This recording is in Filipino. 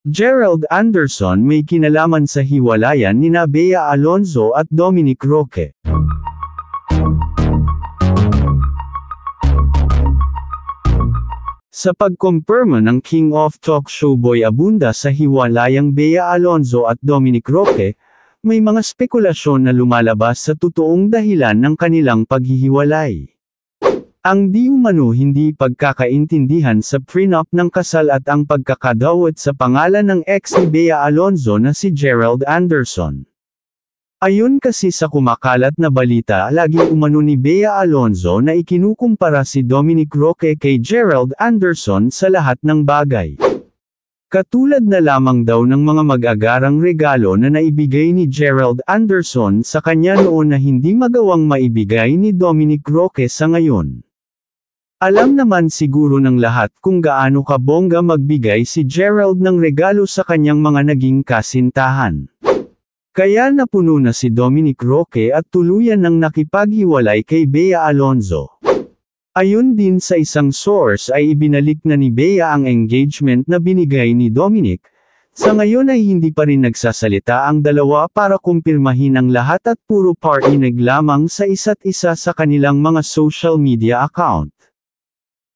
Gerald Anderson may kinalaman sa hiwalayan nina Bea Alonzo at Dominic Roque. Sa pagkumpirma ng King of Talk Show Boy Abunda sa hiwalayang Bea Alonzo at Dominic Roque, may mga spekulasyon na lumalabas sa totoong dahilan ng kanilang paghihiwalay. Ang di umano hindi pagkakaintindihan sa prenup ng kasal at ang pagkakadawat sa pangalan ng ex ni Bea Alonzo na si Gerald Anderson. Ayon kasi sa kumakalat na balita, laging umano ni Bea Alonzo na ikinukumpara si Dominic Roque kay Gerald Anderson sa lahat ng bagay. Katulad na lamang daw ng mga mag-agarang regalo na naibigay ni Gerald Anderson sa kanya noon na hindi magawang maibigay ni Dominic Roque sa ngayon. Alam naman siguro ng lahat kung gaano kabongga magbigay si Gerald ng regalo sa kanyang mga naging kasintahan. Kaya napuno na si Dominic Roque at tuluyan ng nakipaghiwalay kay Bea Alonzo. Ayon din sa isang source ay ibinalik na ni Bea ang engagement na binigay ni Dominic. Sa ngayon ay hindi pa rin nagsasalita ang dalawa para kumpirmahin ang lahat at puro parinig lamang sa isa't isa sa kanilang mga social media account.